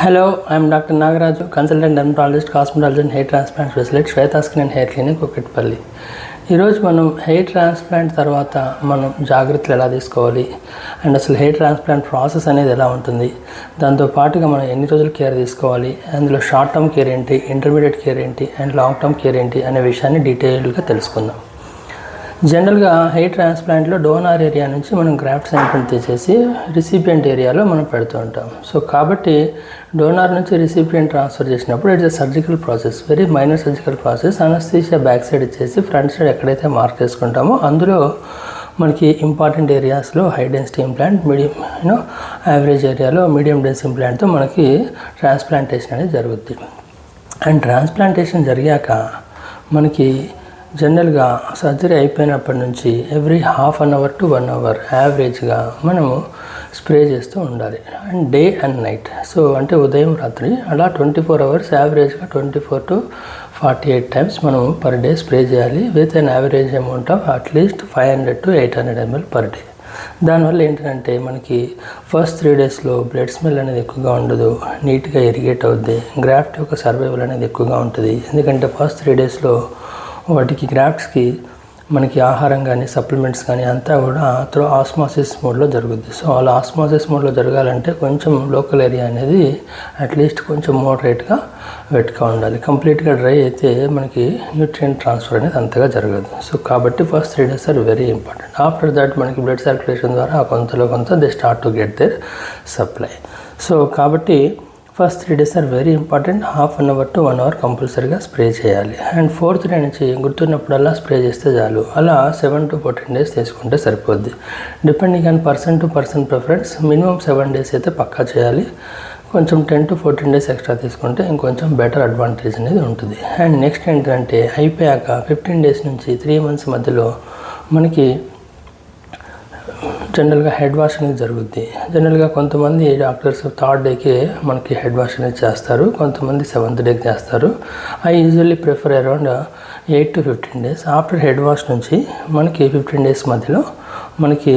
Hello, I am Dr. Nagaraju, consultant dermatologist, cosmetologist and hair transplant specialist, Shweta Skin and Hair Clinic, Kukatpalli. ఈరోజు మనం hair transplant తర్వాత మనం జాగ్రత్తలు ఎలా తీసుకోవాలి అండ్ అసలు హెయిర్ ట్రాన్స్ప్లాంట్ ప్రాసెస్ అనేది ఎలా ఉంటుంది, దాంతో పాటుగా మనం ఎన్ని రోజులు కేర్ తీసుకోవాలి, అందులో షార్ట్ టర్మ్ కేర్ ఏంటి, ఇంటర్మీడియట్ కేర్ ఏంటి అండ్ లాంగ్ టర్మ్ కేర్ ఏంటి అనే విషయాన్ని డీటెయిల్గా తెలుసుకుందాం. జనరల్గా హెయిర్ ట్రాన్స్ప్లాంట్లో డోనార్ ఏరియా నుంచి మనం గ్రాఫ్ట్ శాంపిల్ తీసేసి రిసిపియంట్ ఏరియాలో మనం పెడుతూ ఉంటాం. సో కాబట్టి డోనార్ నుంచి రిసిపియంట్ ట్రాన్స్ఫర్ చేసినప్పుడు it's a surgical process, very minor surgical process. Anaesthesia back side ఇచ్చేసి ఫ్రంట్ సైడ్ ఎక్కడైతే మార్క్ చేసుకుంటామో అందులో మనకి ఇంపార్టెంట్ ఏరియాస్లో high density implant, medium average ఏరియాలో మీడియం డెన్స్ ఇంప్లాంట్తో మనకి ట్రాన్స్ప్లాంటేషన్ అనేది జరుగుద్ది. అండ్ ట్రాన్స్ప్లాంటేషన్ జరిగాక మనకి జనరల్గా సర్జరీ అయిపోయినప్పటి నుంచి every half an hour to 1 hour యావరేజ్గా మనము స్ప్రే చేస్తూ ఉండాలి. And day and night, so అంటే ఉదయం రాత్రి అలా 24 అవర్స్ యావరేజ్గా 24 to 48 టైమ్స్ మనం పర్ డే స్ప్రే చేయాలి with an average amount of at least 500 to 800 ml per day. దానివల్ల ఏంటంటే మనకి ఫస్ట్ 3 డేస్లో బ్లడ్ స్మెల్ అనేది ఎక్కువగా ఉండదు, నీట్గా ఇరిగేట్ అవుద్ది, గ్రాఫ్ట్ యొక్క సర్వైవల్ అనేది ఎక్కువగా ఉంటుంది. ఎందుకంటే ఫస్ట్ 3 డేస్లో వాటికి గ్రాఫ్ట్స్కి మనకి ఆహారం కానీ సప్లిమెంట్స్ కానీ అంతా కూడా త్రూ ఆస్మాసిస్ మోడ్లో జరుగుద్ది. సో అలా ఆస్మాసిస్ మోడ్లో జరగాలంటే కొంచెం లోకల్ ఏరియా అనేది అట్లీస్ట్ కొంచెం మోడరేట్గా వెట్గా ఉండాలి. కంప్లీట్గా డ్రై అయితే మనకి న్యూట్రియంట్ ట్రాన్స్ఫర్ అనేది అంతగా జరగదు. సో కాబట్టి first 3 days are very important. After that మనకి బ్లడ్ సర్క్యులేషన్ ద్వారా కొంత they start to get their supply. So కాబట్టి first 3 days are very important. Half an hour to 1 hour కంపల్సరీగా స్ప్రే చేయాలి. అండ్ 4th డే నుంచి గుర్తున్నప్పుడల్లా spray చేస్తే చాలు. అలా 7 to 14 డేస్ తీసుకుంటే సరిపోద్ది. Depending on person to person preference, minimum 7 days అయితే పక్కా చేయాలి. కొంచెం 10 to 14 డేస్ ఎక్స్ట్రా తీసుకుంటే ఇంకొంచెం బెటర్ అడ్వాంటేజ్ అనేది ఉంటుంది. అండ్ నెక్స్ట్ ఏంటంటే అయిపోయాక 15 డేస్ నుంచి 3 months మధ్యలో మనకి జనరల్గా హెడ్ వాష్ అనేది జరుగుద్ది. జనరల్గా కొంతమంది డాక్టర్స్ 3rd డేకి మనకి హెడ్ వాష్ అనేది చేస్తారు, కొంతమంది 7th డేకి చేస్తారు. I usually prefer around 8 to 15 days. After head wash నుంచి మనకి 15 డేస్ మధ్యలో మనకి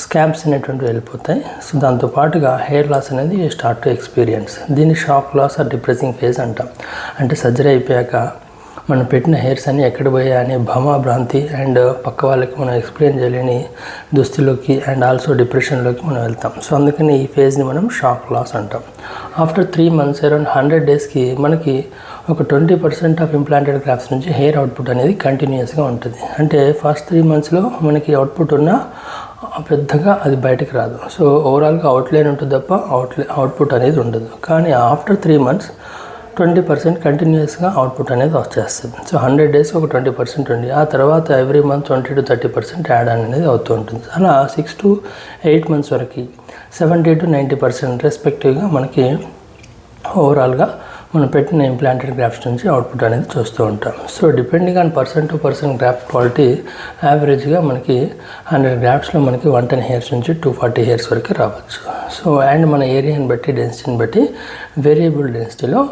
స్కాబ్స్ అనేటువంటివి వెళ్ళిపోతాయి. సో దాంతోపాటుగా హెయిర్ లాస్ అనేది స్టార్ట్ టు ఎక్స్పీరియన్స్. దీన్ని shock loss or depressing phase అంటాం. అంటే సర్జరీ అయిపోయాక మనం పెట్టిన హెయిర్స్ అన్నీ ఎక్కడ పోయా అని భ్రాంతి అండ్ పక్క వాళ్ళకి మనం ఎక్స్ప్లెయిన్ చేయలేని దుస్థితిలోకి అండ్ ఆల్సో డిప్రెషన్లోకి మనం వెళ్తాం. సో అందుకని ఈ ఫేజ్ని మనం షాక్ లాస్ అంటాం. ఆఫ్టర్ 3 months అరౌండ్ 100 డేస్కి మనకి ఒక 20% ఆఫ్ ఇంప్లాంటెడ్ గ్రాఫ్ట్స్ నుంచి హెయిర్ అవుట్పుట్ అనేది కంటిన్యూస్గా ఉంటుంది. అంటే ఫస్ట్ 3 monthsలో మనకి అవుట్పుట్ ఉన్న పెద్దగా అది బయటకు రాదు. సో ఓవరాల్గా అవుట్లైన్ ఉంటుంది తప్ప అవుట్పుట్ అనేది ఉండదు. కానీ ఆఫ్టర్ 3 months 20% కంటిన్యూస్గా అవుట్పుట్ అనేది వచ్చేస్తుంది. సో 100 డేస్ ఒక 20% ఉంది. ఆ తర్వాత ఎవ్రీ మంత్ 20 to 30% యాడ్ అనేది అవుతూ ఉంటుంది. అలా 6 to 8 months వరకు 70 to 90% రెస్పెక్టివ్గా మనకి ఓవరాల్గా మనం పెట్టిన ఇంప్లాంటెడ్ గ్రాఫ్ట్స్ నుంచి అవుట్పుట్ అనేది చూస్తూ ఉంటాం. So depending on person to person graft quality యావరేజ్గా మనకి 100 గ్రాఫ్ట్స్లో మనకి 110 హెయిర్స్ నుంచి 240 హెయిర్స్ వరకు రావచ్చు. సో అండ్ మన ఏరియాని బట్టి డెన్సిటీని బట్టి వేరియబుల్ డెన్సిటీలో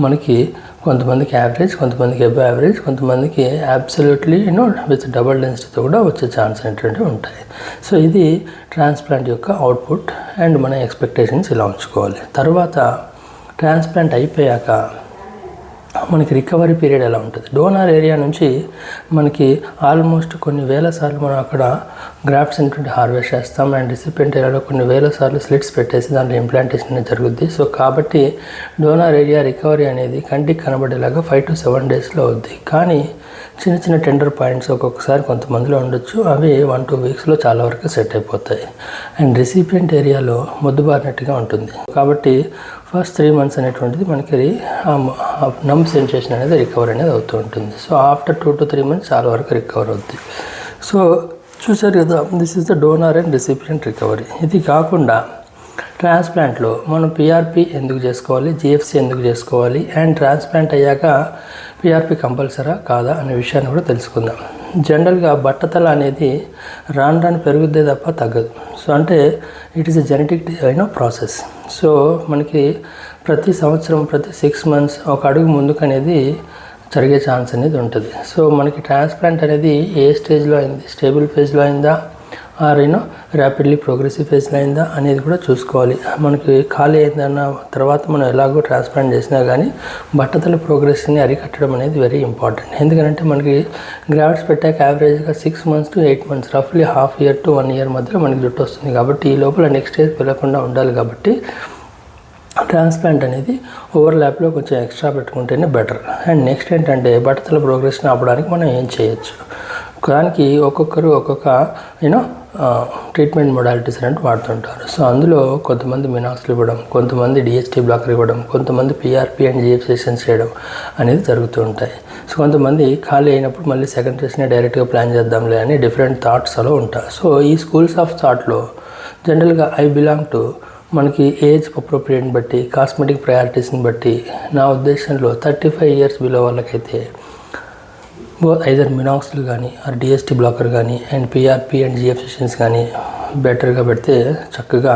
మనకి కొంతమందికి యావరేజ్, కొంతమందికి అబవ్ యావరేజ్, కొంతమందికి అబ్సల్యూట్లీ విత్ డబుల్ డెన్సిటీతో కూడా వచ్చే ఛాన్స్ అనేటువంటివి ఉంటాయి. సో ఇది ట్రాన్స్ప్లాంట్ యొక్క అవుట్పుట్ అండ్ మన ఎక్స్పెక్టేషన్స్ ఇలా ఉంచుకోవాలి. తర్వాత ట్రాన్స్ప్లాంట్ అయిపోయాక మనకి రికవరీ పీరియడ్ ఎలా ఉంటుంది. డోనార్ ఏరియా నుంచి మనకి ఆల్మోస్ట్ కొన్ని వేల సార్లు మనం అక్కడ గ్రాఫ్ట్స్ అనేటువంటి హార్వెస్ట్ చేస్తాం. అండ్ రిసిపియంట్ ఏరియాలో కొన్ని వేల సార్లు స్లిట్స్ పెట్టేసి దాంట్లో ఇంప్లాంటేషన్ అనేది జరుగుద్ది. సో కాబట్టి డోనార్ ఏరియా రికవరీ అనేది కంటికి కనబడేలాగా 5 to 7 డేస్లో అవుద్ది. కానీ చిన్న టెండర్ పాయింట్స్ ఒక్కొక్కసారి కొంతమందిలో ఉండొచ్చు, అవి 1-2 వీక్స్లో చాలా వరకు సెట్ అయిపోతాయి. అండ్ రిసిపియంట్ ఏరియాలో మొద్దుబారినట్టుగా ఉంటుంది. కాబట్టి ఫస్ట్ 3 months అనేటువంటిది మనకి నమ్ సెన్సేషన్ అనేది రికవర్ అనేది అవుతూ ఉంటుంది. సో ఆఫ్టర్ 2 to 3 months చాలా వరకు రికవర్ అవుతుంది. సో చూసారు కదా, this is the donor and recipient recovery. ఇది కాకుండా ట్రాన్స్ప్లాంట్లో మనం పిఆర్పి ఎందుకు చేసుకోవాలి, జిఎఫ్సి ఎందుకు చేసుకోవాలి, అండ్ ట్రాన్స్ప్లాంట్ అయ్యాక పిఆర్పి కంపల్సరా కాదా అనే విషయాన్ని కూడా తెలుసుకుందాం. జనరల్గా బట్టతల అనేది రాను పెరుగుద్దే తప్ప తగ్గదు. సో అంటే it is a genetic process. So మనకి ప్రతి సంవత్సరం ప్రతి 6 months ఒక అడుగు ముందుకు అనేది జరిగే ఛాన్స్ అనేది ఉంటుంది. సో మనకి ట్రాన్స్ప్లాంట్ అనేది ఏ స్టేజ్లో అయింది, స్టేబుల్ ఫేజ్లో అయిందా ఆర్ ర్యాపిడ్లీ ప్రోగ్రెసివ్ ఫేజ్లో అయిందా అనేది కూడా చూసుకోవాలి. మనకి ఖాళీ అయిందన్న తర్వాత మనం ఎలాగో ట్రాన్స్ప్లాంట్ చేసినా కానీ బట్టతల ప్రోగ్రెస్ని అరికట్టడం అనేది వెరీ ఇంపార్టెంట్. ఎందుకంటే మనకి గ్రాఫ్ట్స్ పెట్టాక యావరేజ్గా 6 months to 8 months, రఫ్లీ ½ year to 1 year మధ్యలో మనకి జుట్టు వస్తుంది. కాబట్టి ఈ లోపల నెక్స్ట్ స్టేజ్ వెళ్ళకుండా ఉండాలి. కాబట్టి ట్రాన్స్ప్లాంట్ అనేది ఓవర్లాప్లో కొంచెం ఎక్స్ట్రా పెట్టుకుంటేనే బెటర్. అండ్ నెక్స్ట్ ఏంటంటే బట్టతల ప్రోగ్రెస్ని ఆపడానికి మనం ఏం చేయొచ్చు. దానికి ఒక్కొక్కరు ఒక్కొక్క ట్రీట్మెంట్ మొడాలిటీస్ అనేవి వాడుతుంటారు. సో అందులో కొంతమంది మినాక్సిల్ ఇవ్వడం, కొంతమంది డిఎస్టీ బ్లాకర్ ఇవ్వడం, కొంతమంది పిఆర్పి అండ్ జిఎఫ్ సెషన్స్ చేయడం అనేది జరుగుతూ ఉంటాయి. సో కొంతమంది ఖాళీ అయినప్పుడు మళ్ళీ సెకండ్ సెషనే డైరెక్ట్గా ప్లాన్ చేద్దాంలే అని డిఫరెంట్ థాట్స్ అలా ఉంటాయి. సో ఈ స్కూల్స్ ఆఫ్ థాట్లో జనరల్గా ఐ బిలాంగ్ టు మనకి ఏజ్ అప్రోప్రియేట్ని బట్టి, కాస్మెటిక్ ప్రయారిటీస్ని బట్టి నా ఉద్దేశంలో 35 years బిలో వాళ్ళకైతే ఐదర్ మినాక్సిల్ కానీ ఆర్ డిఎస్టీ బ్లాకర్ కానీ and PRP and GF sessions కానీ బెటర్గా పెడితే చక్కగా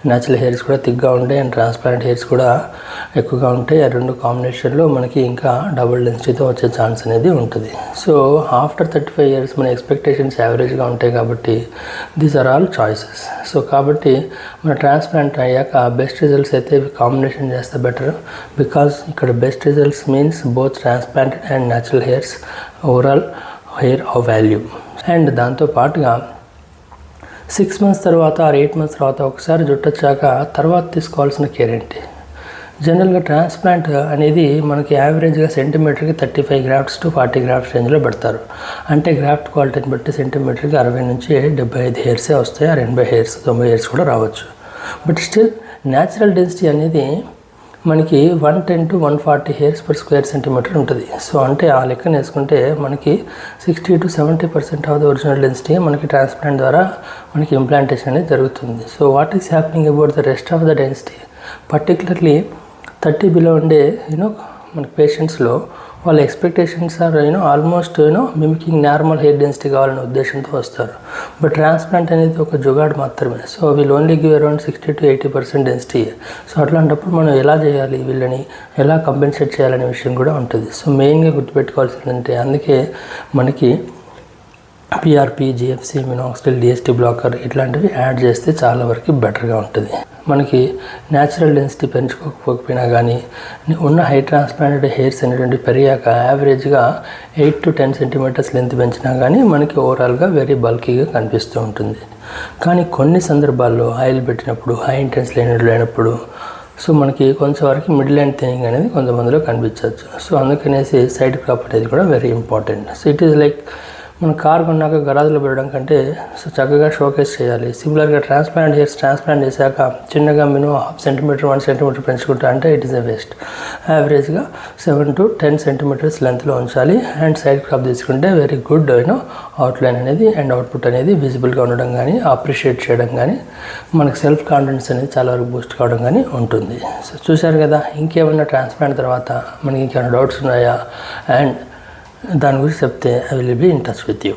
న్యాచురల్ హెయిర్స్ కూడా థిక్గా ఉంటాయి అండ్ ట్రాన్స్పరెంట్ హెయిర్స్ కూడా ఎక్కువగా ఉంటాయి. ఆ రెండు కాంబినేషన్లో మనకి ఇంకా డబుల్ డెన్సిటీతో వచ్చే ఛాన్స్ అనేది ఉంటుంది. సో ఆఫ్టర్ 35 years మన ఎక్స్పెక్టేషన్స్ యావరేజ్గా ఉంటాయి కాబట్టి these are all choices. So కాబట్టి మన ట్రాన్స్ప్లాంట్ అయ్యాక బెస్ట్ రిజల్ట్స్ అయితే కాంబినేషన్ చేస్తే బెటర్. బికాజ్ ఇక్కడ best results means both transplanted and natural hairs, overall hair of value. And దాంతో పాటుగా 6 months తర్వాత ఆర్ 8 months తర్వాత ఒకసారి జుట్టు వచ్చాక తర్వాత తీసుకోవాల్సిన కేర్ ఏంటి? జనరల్గా ట్రాన్స్ప్లాంట్ అనేది మనకి యావరేజ్గా సెంటీమీటర్కి 35 grafts to 40 grafts రేంజ్లో పెడతారు. అంటే గ్రాఫ్ట్ క్వాలిటీని బట్టి సెంటీమీటర్కి 60 నుంచి 75 హెయిర్సే వస్తాయి, ఆర్ 80 hairs, 90 hairs కూడా రావచ్చు. బట్ స్టిల్ న్యాచురల్ డెన్సిటీ అనేది మనకి 110 to 140 hairs per square centimeter ఉంటుంది. సో అంటే ఆ లెక్కన వేసుకుంటే మనకి 60 to 70% of the original density మనకి ట్రాన్స్ప్లాంట్ ద్వారా మనకి ఇంప్లాంటేషన్ అనేది జరుగుతుంది. So what is happening about the rest of the density? Particularly 30 below ఉండే మన పేషెంట్స్లో వాళ్ళ expectations are almost mimicking normal hair density కావాలనే ఉద్దేశంతో వస్తారు. బట్ ట్రాన్స్ప్లాంట్ అనేది ఒక జుగాడ్ మాత్రమే. సో వీళ్ళు only give around 60 to 80% density. So అట్లాంటప్పుడు మనం ఎలా చేయాలి, వీళ్ళని ఎలా కంపెన్సేట్ చేయాలనే విషయం కూడా ఉంటుంది. సో మెయిన్గా గుర్తుపెట్టుకోవాల్సిందంటే అందుకే మనకి పిఆర్పి, జిఎఫ్సి, మినాక్సిల్, డిఎస్టీ బ్లాకర్ ఇట్లాంటివి యాడ్ చేస్తే చాలా వరకు బెటర్గా ఉంటుంది. మనకి న్యాచురల్ డెన్సిటీ పెంచుకోకపోయినా కానీ ఉన్న హై ట్రాన్స్ప్లాంటెడ్ హెయిర్స్ అనేటువంటి పెరిగాక యావరేజ్గా 8 to 10 centimeters లెంత్ పెంచినా కానీ మనకి ఓవరాల్గా వెరీ బల్కీగా కనిపిస్తూ ఉంటుంది. కానీ కొన్ని సందర్భాల్లో ఆయిల్ పెట్టినప్పుడు, హై ఇంటెన్స్ లేనప్పుడు సో మనకి కొంచెం వరకు మిడిల్ అండ్ థినింగ్ అనేది కొంతమందిలో కనిపించవచ్చు. సో అందుకనేసి సైడ్ క్రాప్ అనేది కూడా very important. So it is like మనం కార్ కొన్నాక గరాజులో పెట్టడం కంటే సో చక్కగా షోకేస్ చేయాలి. సిమిలర్గా ట్రాన్స్ప్లాంట్ చేశాక చిన్నగా మినిమం 1/2 centimeter 1 centimeter పెంచుకుంటా అంటే ఇట్ ఈస్ ఎ వేస్ట్. యావరేజ్గా 7 to 10 centimeters లెంత్లో ఉంచాలి. అండ్ సైడ్ క్రాప్ తీసుకుంటే వెరీ గుడ్ అవుట్లైన్ అనేది అండ్ అవుట్పుట్ అనేది విజిబుల్గా ఉండడం కానీ, అప్రిషియేట్ చేయడం కానీ, మనకి సెల్ఫ్ కాన్ఫిడెన్స్ అనేది చాలా వరకు బూస్ట్ కావడం కానీ ఉంటుంది. సో చూశారు కదా, ఇంకేమైనా ట్రాన్స్ప్లాంట్ తర్వాత మనకి ఇంకేమైనా డౌట్స్ ఉన్నాయా అండ్ దాని గురించి చెప్తే I will be in touch with you.